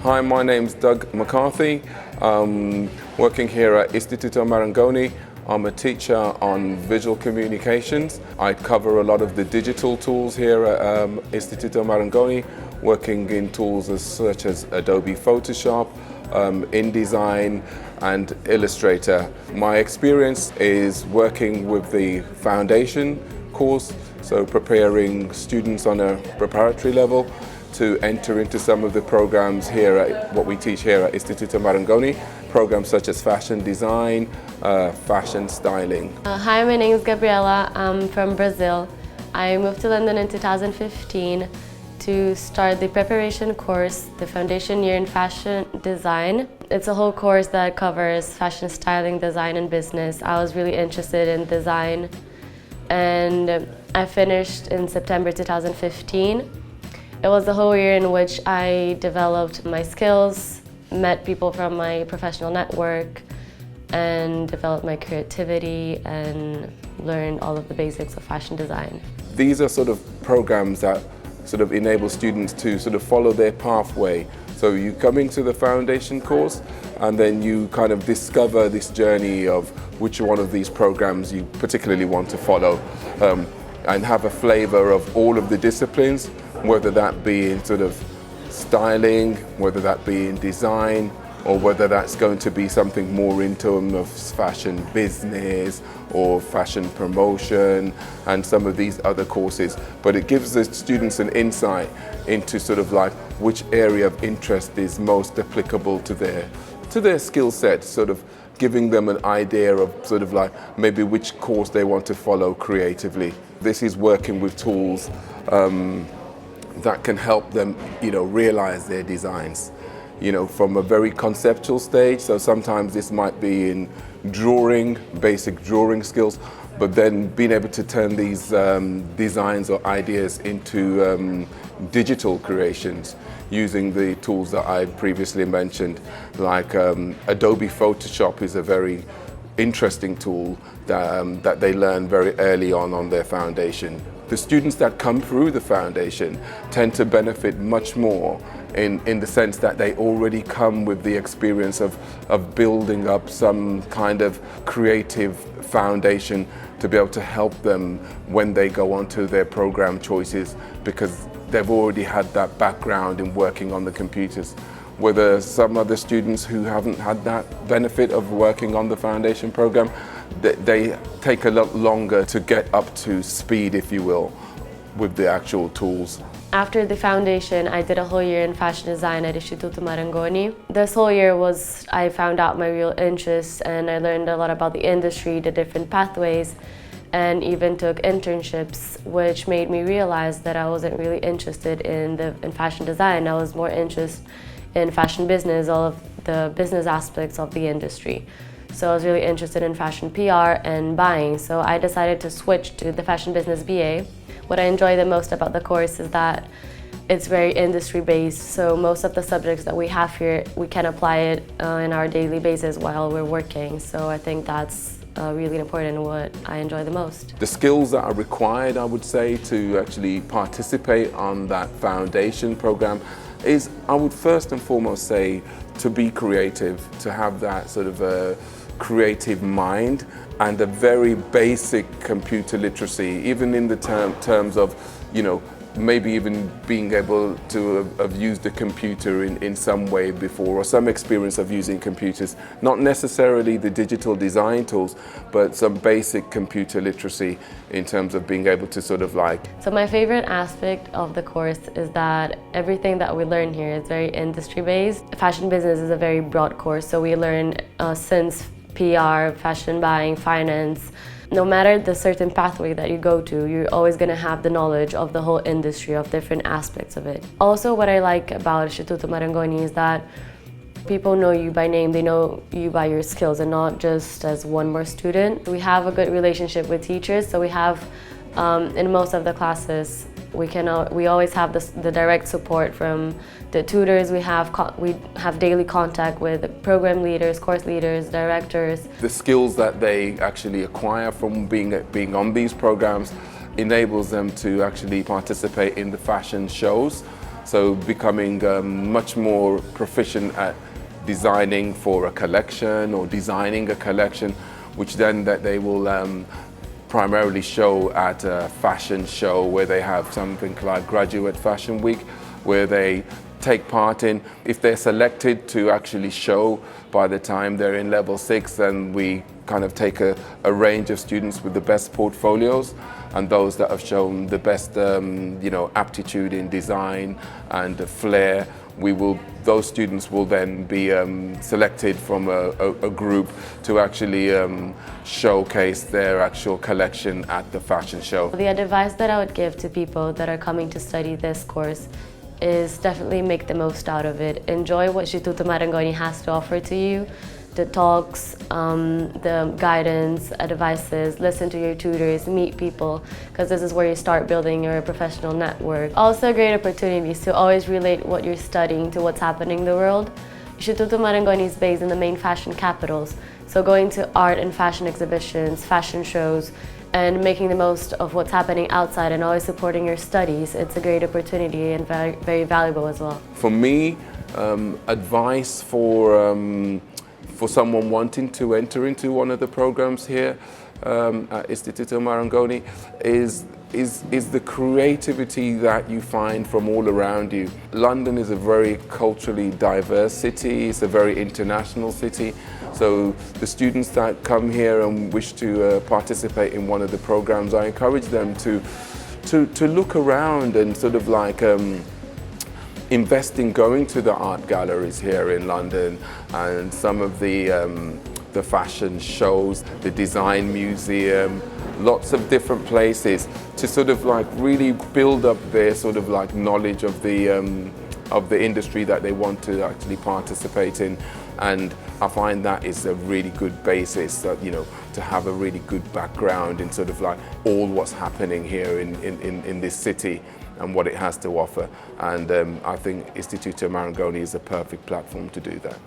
Hi, my name's Doug McCarthy. Working here at ISTITUTO Marangoni. I'm a teacher on visual communications. I cover a lot of the digital tools here at ISTITUTO Marangoni, working in tools such as Adobe Photoshop, InDesign and Illustrator. My experience is working with the foundation course, so preparing students on a preparatory level to enter into some of the programs here at what we teach here at ISTITUTO Marangoni, programs such as fashion design, fashion styling. Hi, my name is Gabriela. I'm from Brazil. I moved to London in 2015 to start the preparation course, the foundation year in fashion design. It's a whole course that covers fashion styling, design and business. I was really interested in design and I finished in September 2015. It was the whole year in which I developed my skills, met people from my professional network, and developed my creativity and learned all of the basics of fashion design. These are sort of programs that sort of enable students to sort of follow their pathway. So you come into the foundation course and then you kind of discover this journey of which one of these programs you particularly want to follow and have a flavor of all of the disciplines, whether that be in sort of styling, whether that be in design, or whether that's going to be something more in terms of fashion business or fashion promotion and some of these other courses. But it gives the students an insight into sort of like which area of interest is most applicable to their skill set, sort of giving them an idea of sort of like maybe which course they want to follow creatively. This is working with tools that can help them, realize their designs, from a very conceptual stage. So sometimes this might be in drawing, basic drawing skills, but then being able to turn these designs or ideas into digital creations using the tools that I previously mentioned, like Adobe Photoshop is a very interesting tool that they learn very early on their foundation. The students that come through the foundation tend to benefit much more in the sense that they already come with the experience of building up some kind of creative foundation to be able to help them when they go on to their program choices, because they've already had that background in working on the computers. Whether some other students who haven't had that benefit of working on the foundation program, they take a lot longer to get up to speed, if you will, with the actual tools. After the foundation, I did a whole year in fashion design at ISTITUTO Marangoni. This whole year I found out my real interests and I learned a lot about the industry, the different pathways, and even took internships, which made me realize that I wasn't really interested in fashion design. I was more interested in fashion business, all of the business aspects of the industry. So I was really interested in fashion PR and buying, so I decided to switch to the fashion business BA. What I enjoy the most about the course is that it's very industry-based, so most of the subjects that we have here, we can apply it in our daily basis while we're working. So I think that's really important and what I enjoy the most. The skills that are required, I would say, to actually participate on that foundation program is, I would first and foremost say, to be creative, to have that sort of a creative mind and a very basic computer literacy, even in the terms of, maybe even being able to have used a computer in some way before, or some experience of using computers. Not necessarily the digital design tools, but some basic computer literacy in terms of being able to sort of like... So my favorite aspect of the course is that everything that we learn here is very industry-based. Fashion business is a very broad course, so we learn since PR, fashion buying, finance. No matter the certain pathway that you go to, you're always going to have the knowledge of the whole industry, of different aspects of it. Also, what I like about ISTITUTO Marangoni is that people know you by name, they know you by your skills and not just as one more student. We have a good relationship with teachers, so we have, in most of the classes, we always have the direct support from the tutors. We have daily contact with program leaders, course leaders, directors. The skills that they actually acquire from being on these programs enables them to actually participate in the fashion shows. So becoming much more proficient at designing for a collection or designing a collection, which then that they will primarily show at a fashion show where they have something like Graduate Fashion Week, where they take part in. If they're selected to actually show by the time they're in level 6, then we kind of take a range of students with the best portfolios, and those that have shown the best aptitude in design and flair, those students will then be selected from a group to actually showcase their actual collection at the fashion show. The advice that I would give to people that are coming to study this course is definitely make the most out of it. Enjoy what Istituto Marangoni has to offer to you. The talks, the guidance, advices, listen to your tutors, meet people, because this is where you start building your professional network. Also, great opportunities to always relate what you're studying to what's happening in the world. Istituto Marangoni is based in the main fashion capitals, so going to art and fashion exhibitions, fashion shows, and making the most of what's happening outside and always supporting your studies, it's a great opportunity and very, very valuable as well. For me, advice for someone wanting to enter into one of the programs here at Istituto Marangoni is the creativity that you find from all around you. London is a very culturally diverse city, it's a very international city, so the students that come here and wish to participate in one of the programs, I encourage them to look around and sort of like invest in going to the art galleries here in London and some of the fashion shows, the design museum, lots of different places to sort of like really build up their sort of like knowledge of the industry that they want to actually participate in. And I find that is a really good basis, to have a really good background in sort of like all what's happening here in this city and what it has to offer. And I think Istituto Marangoni is a perfect platform to do that.